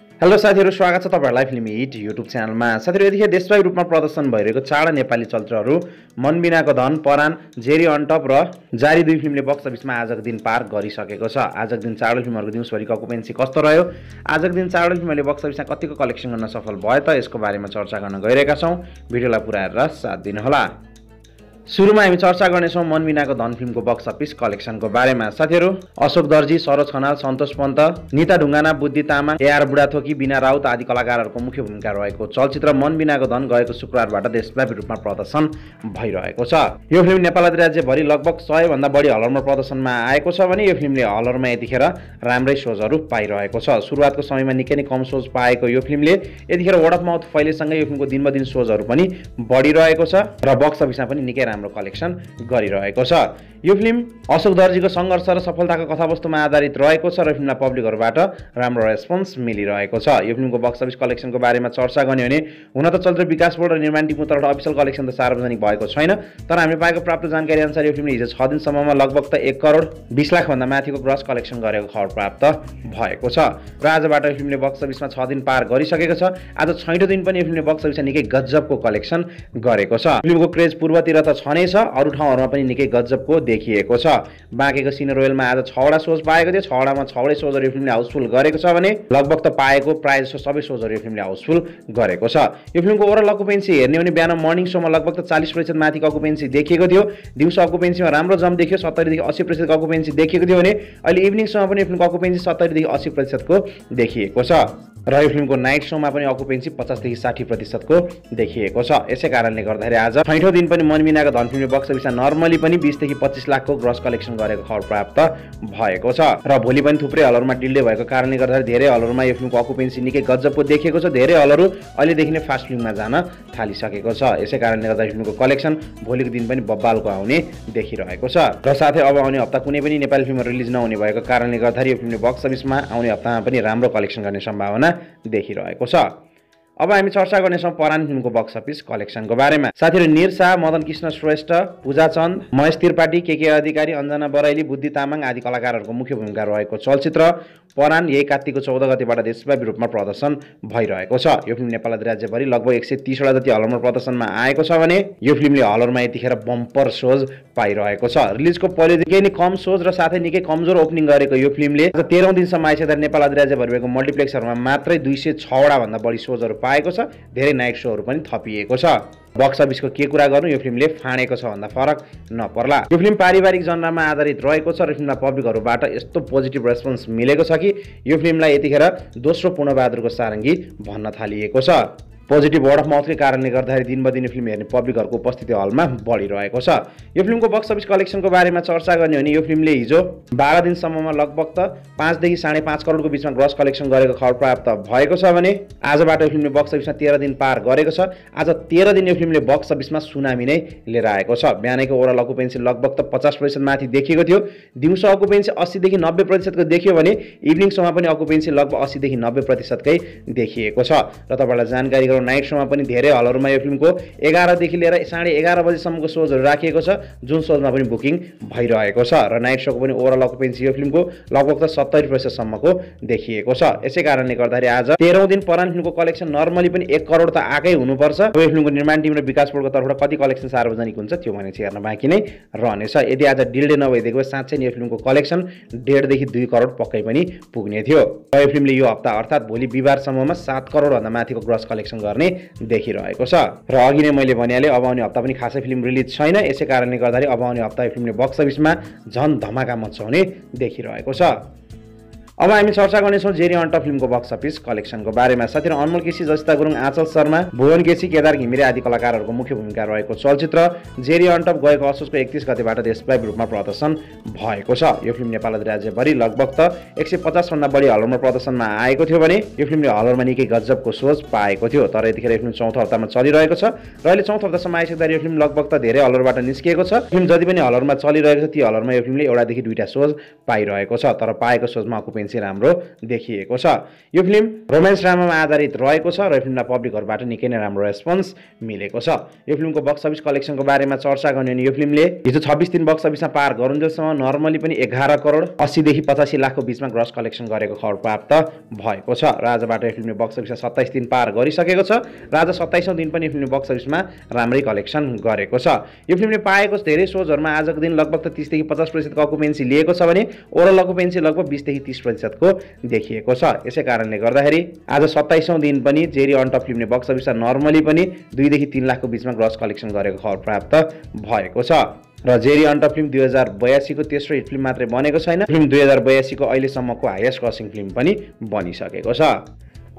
Hello साथीहरु, स्वागत छ तपाईहरुलाई फिल्मी हिट युट्युब च्यानलमा। साथीहरु, यतिखेर देशव्यापी रूपमा प्रदर्शन भइरहेको चाडा नेपाली चलचित्रहरू मनबिनाको धन, परान, जेरी अन टप र जारी दुई फिल्मले बक्स अफिसमा आजको दिन पार गरिसकेको छ। आजको दिन चाडल फिल्महरूको दिउँसभरिको अकुपेन्सी कस्तो रह्यो, आजको दिन चाडल फिल्मले बक्स अफिसमा कतिको कलेक्सन गर्न सफल भयो त, यसको बारेमा चर्चा गर्न गइरहेका छौं। भिडियोलाई पुरा हेरेर साथ दिनुहोला। सुरुमा हामी चर्चा गर्नेछौं मनबिनाको धन फिल्मको बक्स अफिस कलेक्सनको बारेमा। साथीहरु, अशोक दर्जी, सरोज खनाल, सन्तोष पन्त, निता ढुङ्गाना, बुद्धि तामाङ, एआर बुढाथोकी, बिना राउत आदि कलाकारहरूको मुख्य भूमिका रहेको चलचित्र मनबिनाको धन गएको शुक्रबारबाट देशव्यापी रूपमा प्रदर्शन भइरहेको छ। यो फिल्म नेपाल राज्यभरि लगभग 100 भन्दा बढी हलरमा प्रदर्शनमा आएको छ भने यो फिल्मले हलरमा यतिखेर राम्रै सोजहरू पाइरहेको छ। सुरुवातको समयमा निकै नै कम सोज पाएको यो फिल्मले यतिखेर वर्ड अफ माउथ फैलेसँगै यो फिल्मको दिनबदिन सोजहरू पनि बढिरहेको छ र बक्स अफिसमा पनि निकै राम्रो कलेक्सन गरिरहेको छ। यो फिल्म अशोक दर्जीको सङ्घर्ष र सफलताको कथावस्तुमा आधारित रहेको छ र फिल्मलाई पब्लिकहरूबाट राम्रो रेस्पोन्स मिलिरहेको छ। यो फिल्मको बक्स अफिस कलेक्सनको बारेमा चर्चा गर्ने भने हुन त चलचित्र विकास बोर्ड र निर्माण टिमको तर्फबाट अफिसियल कलेक्सन त सार्वजनिक भएको छैन, तर हामीले पाएको प्राप्त जानकारी अनुसार यो फिल्मले हिजो 6 दिनसम्ममा लगभग त 1 करोड 20 लाख भन्दा माथिको ग्रस कलेक्सन गरेको खबर प्राप्त भएको छ र आजबाट यो फिल्मले बक्स अफिसमा 6 दिन पार गरिसकेको छ। आज छैटौं दिन पनि यो फिल्मले बक्स अफिसमा निकै गजबको कलेक्सन गरेको छ। फिल्मको क्रेज पूर्वतिर त छनै छ, अरू ठाउँहरूमा पनि निकै गजबको देखिएको छ। बाँकेको सिने रोयलमा आज 6 वटा सोज पाएको थियो, 6 वटामा 6 वटै सोजहरू यो फिल्मले हाउसफुल गरेको छ भने लगभग त पाएको प्राय जसो सबै सोजहरू यो फिल्मले हाउसफुल गरेको छ। यो फिल्मको ओभरअल अकुपेन्सी हेर्ने भने बिहान मर्निङ शोमा लगभग त 40% माथिको अकुपेन्सी देखिएको थियो। दिउँसो अकुपेन्सीमा राम्रो जम देखियो, 70 देखि 80% को अकुपेन्सी देखिएको थियो भने अहिले इभिनिङ शोमा पनि यो फिल्मको अकुपेन्सी 70 देखि 80% को देखिएको छ र यो फिल्मको नाइट शोमा पनि अकुपेन्सी 50 देखि 60% को देखिएको छ। यसै कारणले गर्दाखेरि आज छैटौं दिन पनि मनबिनाको धन फिल्मले बक्स अफिसमा नर्मली पनि 20 देखि 25 लाखको ग्रस कलेक्सन गरेको खबर प्राप्त भएको छ र भोलि पनि थुप्रै हलहरूमा डिले भएको कारणले गर्दाखेरि धेरै हलहरूमा यो फिल्मको अकुपेन्सी निकै गजबको देखिएको छ। धेरै हलहरू अहिलेदेखि नै फास्ट फिल्ममा जान थालिसकेको छ। यसै कारणले गर्दा फिल्मको कलेक्सन भोलिको दिन पनि बब्बालको आउने देखिरहेको छ र साथै अब आउने हप्ता कुनै पनि नेपाली फिल्म रिलिज नहुने भएको कारणले गर्दाखेरि यो फिल्मले बक्स अफिसमा आउने हप्तामा पनि राम्रो कलेक्सन गर्ने सम्भावना देखिरहेको छ। अब हामी चर्चा गर्नेछौं परान फिल्मको बक्स अफिस कलेक्सनको बारेमा। साथीहरु, निर शाह, मदन कृष्ण श्रेष्ठ, पूजा चन्द, महेश त्रिपाठी, के अधिकारी, अञ्जना बराइली, बुद्धि तामाङ आदि कलाकारहरूको मुख्य भूमिका रहेको चलचित्र परान यही कार्तिकको 14 गतेबाट देशव्यापी रूपमा प्रदर्शन भइरहेको छ। यो फिल्म नेपाल राज्यभरि लगभग 130 वटा जति हलरमा प्रदर्शनमा आएको छ भने यो फिल्मले हलरमा यतिखेर बम्पर सोज पाइरहेको छ। रिलिजको पहिलेदेखि नै कम सोज र साथै निकै कमजोर ओपनिङ गरेको यो फिल्मले 13औं दिनसम्म आइसक्दा नेपाल राज्यभरि भएको मल्टिप्लेक्सहरूमा मात्रै 206 वटा भन्दा बढी सोजहरू पाएको छ। धेरै नाइट सोहरू पनि थपिएको छ। बक्स अफिसको के कुरा गर्नु, यो फिल्मले फाँडेको छ भन्दा फरक नपर्ला। यो फिल्म पारिवारिक जनरमा आधारित रहेको छ र फिल्ममा पब्लिकहरूबाट यस्तो पोजिटिभ रेस्पोन्स मिलेको छ कि यो फिल्मलाई यतिखेर दोस्रो पूर्णबहादुरको सारङ्गी भन्न थालिएको छ। पोजिटिभ वर्ड अफ माउथकै कारणले गर्दाखेरि दिनबदिन फिल्म हेर्ने पब्लिकहरूको उपस्थिति हलमा बढिरहेको छ। यो फिल्मको बक्स अफिस कलेक्सनको बारेमा चर्चा गर्ने हो भने यो फिल्मले हिजो 12 दिनसम्ममा लगभग त 5 देखि 5.5 करोडको बिचमा ग्रस कलेक्सन गरेको खबर प्राप्त भएको छ भने आजबाट यो फिल्मले बक्स अफिसमा 13 दिन पार गरेको छ। आज 13 दिन यो फिल्मले बक्स अफिसमा सुनामी नै लिएर आएको छ। बिहानैको ओभरअल अकुपेन्सी लगभग त 50% माथि देखिएको थियो। दिउँसो अकुपेन्सी 80 देखि 90% को देखियो भने इभिनिङ शोमा पनि अकुपेन्सी लगभग 80 देखि 90% कै देखिएको छ र तपाईलाई जानकारी नाइट शोमा पनि धेरै हलहरूमा यो फिल्मको 11 देखि लिएर 11:30 बजेसम्मको सोजहरू राखिएको छ, जुन सोजमा पनि बुकिङ भइरहेको छ र नाइट शोको पनि ओभरअल अकुपेन्सी यो फिल्मको लगभग त 70% सम्मको देखिएको छ। यसै कारणले गर्दाखेरि आज 13औं दिन परान फिल्मको कलेक्सन नर्मली पनि 1 करोड त आकै हुनुपर्छ। यो फिल्मको निर्माण टिम र विकास बोर्डको तर्फबाट कति कलेक्सन सार्वजनिक हुन्छ त्यो भने चाहिँ हेर्न बाँकी नै रहनेछ। यदि आज डिल्डे नभइदिएको भए साँच्चै नै यो फिल्मको कलेक्सन 1.5 देखि 2 करोड पक्कै पनि पुग्ने थियो। यो फिल्मले यो हप्ता अर्थात् भोलि बिहीबारसम्ममा 7 करोड भन्दा माथिको ग्रस कलेक्सन गर्ने देखिरहेको छ र अघि नै मैले भनिहालेँ अब आउने हप्ता पनि खासै फिल्म रिलिज छैन। यसै कारणले गर्दाखेरि अब आउने हप्ता यो फिल्मले बक्स अफिसमा झन धमाका मचाउने देखिरहेको छ। अब हामी चर्चा गर्नेछौं जेरी अन टप फिल्मको बक्स अफिस कलेक्सनको बारेमा। साथीहरु, अनमोल केसी, जसिता गुरुङ, आँचल शर्मा, भुवन केसी, केदार घिमिरे आदि कलाकारहरूको मुख्य भूमिका रहेको चलचित्र जेरी अन टप गएको असोजको 31 गतेबाट देशव्यापी रूपमा प्रदर्शन भएको छ। यो फिल्म नेपाल राज्यभरि लगभग त 150 भन्दा बढी हलरमा प्रदर्शनमा आएको थियो भने यो फिल्मले हलरमा निकै गजबको सोच पाएको थियो। तर यतिखेर यो फिल्म चौथो हप्तामा चलिरहेको छ र अहिले चौथो हप्तासम्म आइसक्दा यो फिल्म लगभग त धेरै हलहरूबाट निस्किएको छ। फिल्म जति पनि हलहरूमा चलिरहेको छ ती हलहरूमा यो फिल्मले एउटा देखि दुईटा सोज पाइरहेको छ, तर पाएको सोजमा अकुपेन्सी चाहिँ राम्रो देखिएको छ। यो फिल्म रोमान्स ड्रामामा आधारित रहेको छ र यो फिल्मलाई पब्लिकहरूबाट निकै नै राम्रो रेस्पोन्स मिलेको छ। यो फिल्मको बक्स अफिस कलेक्सनको बारेमा चर्चा गर्ने भने यो फिल्मले हिजो 26 दिन बक्स अफिसमा पार गरुन्जेलसम्म नर्मली पनि 11 करोड 80 देखि 85 लाखको बीचमा ग्रस कलेक्सन गरेको खबर प्राप्त भएको छ र आजबाट यो फिल्मले बक्स अफिसमा 27 दिन पार गरिसकेको छ र आज 27औं दिन पनि यो फिल्मले बक्स अफिसमा राम्रै कलेक्सन गरेको छ। यो फिल्मले पाएको धेरै सोजहरूमा आजको दिन लगभग 30 देखि 50% को अकुपेन्सी लिएको छ भने ओभरअल अकुपेन्सी लगभग 20 देखि 30% को देखिएको छ। यसै कारणले गर्दाखेरि आज 27औं दिन पनि जेरी अन टप फिल्मले बक्स अफिसमा नर्मली पनि 2 देखि 3 लाखको बीचमा ग्रस कलेक्सन गरेको खबर प्राप्त भएको छ र जेरी अन टप फिल्म 2082 को तेस्रो हिट फिल्म मात्रै बनेको छैन, फिल्म 2082 को अहिलेसम्मको हाईएस्ट क्रसिङ फिल्म पनि बनिसकेको छ।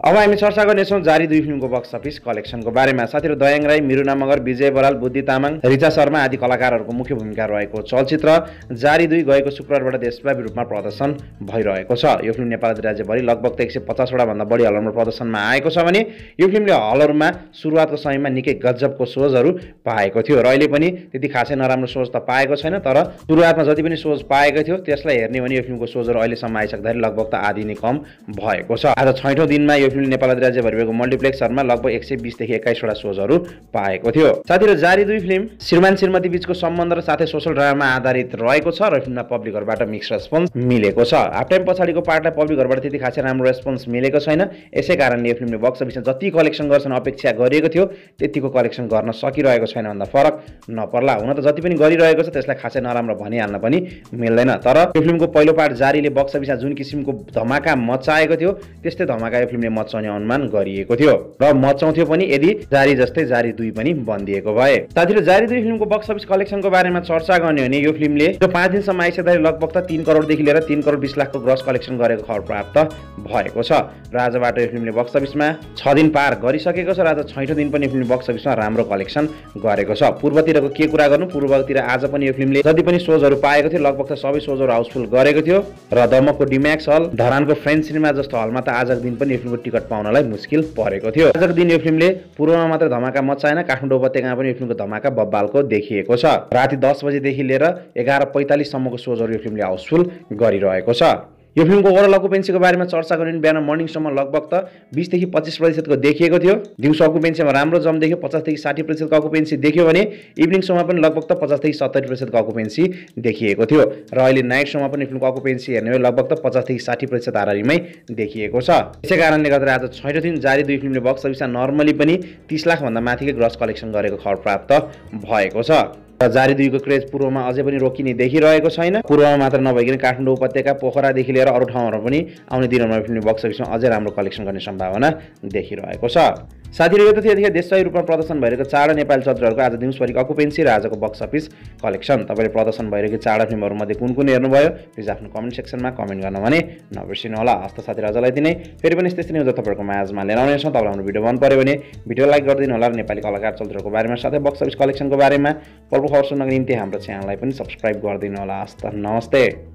अब हामी चर्चा गर्नेछौँ जारी 2 फिल्मको बक्स अफिस कलेक्सनको बारेमा। साथीहरु, दयाङ राई, मिरुना मगर, विजय बराल, बुद्धि तामाङ, रिचा शर्मा आदि कलाकारहरूको मुख्य भूमिका रहेको चलचित्र जारी 2 गएको शुक्रबारबाट देशव्यापी रूपमा प्रदर्शन भइरहेको छ। यो फिल्म नेपाल राज्यभरि लगभग 150 वटा भन्दा बढी हलहरूमा प्रदर्शनमा आएको छ भने यो फिल्मले हलहरूमा सुरुवातको समयमा निकै गजबको सोजहरू पाएको थियो र अहिले पनि त्यति खासै नराम्रो सोज त पाएको छैन, तर सुरुवातमा जति पनि सोज पाएको थियो त्यसलाई हेर्ने भने यो फिल्मको सोजहरू अहिलेसम्म आइसक्दाखेरि लगभग त आधी नै कम भएको छ। आज 6औं दिनमा यो फिल्म नेपाल राज्यभरि भएको मल्टिप्लेक्सहरूमा लगभग 120 देखि 21 वटा सोजहरू पाएको थियो। साथीहरु, जारी 2 फिल्म श्रीमान श्रीमती बीचको सम्बन्ध र साथै सोशल ड्रामामा आधारित रहेको छ र फिल्ममा पब्लिकहरूबाट मिक्स रेस्पोन्स मिलेको छ। हाफ टाइम पछाडिको पार्टलाई पब्लिकहरूबाट त्यति खासै राम्रो रेस्पोन्स मिलेको छैन। यसै कारणले यो फिल्मले बक्स अफिसमा जति कलेक्सन गर्छन् अपेक्षा गरिएको थियो त्यतिको कलेक्सन गर्न सकिरहेको छैन भन्दा फरक नपर्ला। हुन त जति पनि गरिरहेको छ त्यसलाई खासै नराम्रो भनिहाल्न पनि मिल्दैन, तर यो फिल्मको पहिलो पार्ट जारीले बक्स अफिसमा जुन किसिमको धमाका मचाएको थियो त्यस्तै धमाका यो फिल्मले मचाउने अनुमान गरिएको थियो र मचाउँथ्यो पनि यदि जारी जस्तै जारी 2 पनि बनिदिएको भए। साथीहरु, जारी 2 फिल्मको बक्स अफिस कलेक्सनको बारेमा चर्चा गर्ने हो भने यो फिल्मले जो 5 दिनसम्म आइसक्दाखेरि लगभग त 3 करोडदेखि लिएर 3 करोड 20 लाखको ग्रस कलेक्सन गरेको खबर प्राप्त भएको छ र आजबाट यो फिल्मले बक्स अफिसमा 6 दिन पार गरिसकेको छ र आज 6औं दिन पनि यो फिल्मले बक्स अफिसमा राम्रो कलेक्सन गरेको छ। पूर्वतिरको के कुरा गर्नु, पूर्वतिर आज पनि यो फिल्मले जति पनि सोजहरू पाएको थियो लगभग त सबै सोजहरू हाउसफुल गरेको थियो र दमकको डिम्याक्स हल, धरानको फ्रेन्च सिनेमा जस्तो हलमा त आजको दिन पनि यो फिल्मको टिकट पाउनलाई मुस्किल परेको थियो। आजको दिन यो फिल्मले पूर्वमा मात्र धमाका मचाएन, काठमाडौँ उपत्यकामा पनि यो फिल्मको धमाका बब्बालको देखिएको छ। राति 10 बजेदेखि लिएर 11:45 सम्मको सोजहरू यो फिल्मले हाउसफुल गरिरहेको छ। यो फिल्मको ओभरअल अकुपेन्सीको बारेमा चर्चा गर्ने बिहान मर्निङसम्म लगभग त 20 देखि 25% को देखिएको थियो। दिउँसो अकुपेन्सीमा राम्रो जम देखियो, 50 देखि 60% को अकुपेन्सी देखियो भने इभिनिङ सोमा पनि लगभग त 50 देखि 70% को अकुपेन्सी देखिएको थियो र अहिले नाइट सोमा पनि फिल्मको अकुपेन्सी हेर्ने हो लगभग त 50 देखि 60% हाराहारीमै देखिएको छ। यसै कारणले गर्दा आज 6औं दिन जारी 2 फिल्मले बक्स अफिसमा नर्मली पनि 30 लाख भन्दा माथिकै ग्रस कलेक्सन गरेको खबर प्राप्त भएको छ। जारी 2 को क्रेज पूर्वमा अझै पनि रोकिने देखिरहेको छैन। पूर्वमा मात्र नभइकन काठमाडौँ उपत्यका, पोखरादेखि लिएर अरू ठाउँहरूमा पनि आउने दिनहरूमा फिल्म बक्स अफिसमा अझै राम्रो कलेक्सन गर्ने सम्भावना देखिरहेको छ। साथीहरु, यो त थियो देशव्यापी रूपमा प्रदर्शन भइरहेको चारवटा नेपाली चलचित्रहरूको आज दिउँसभरिको अकुपेन्सी र आजको बक्स अफिस कलेक्सन। तपाईले प्रदर्शन भइरहेको चारवटा फिल्महरू मध्ये कुन कुन हेर्नुभयो प्लिज आफ्नो कमेन्ट सेक्सनमा कमेन्ट गर्न भने नबिर्सिनु होला। हस्त साथीहरु, आजलाई दिनै फेरि पनि यस्तै न्युज तपाईहरुको माझमा लिएर आउने छौं। तपाईलाई हाम्रो भिडियो मन पर्यो भने भिडियो लाइक गरिदिनु होला र नेपाली कलाकार चलचित्रको बारेमा साथै बक्स अफिस कलेक्सनको बारेमा पल खबर सुन्नको निम्ति हाम्रो च्यानललाई पनि सब्स्क्राइब गरिदिनु होला। हस्त नमस्ते।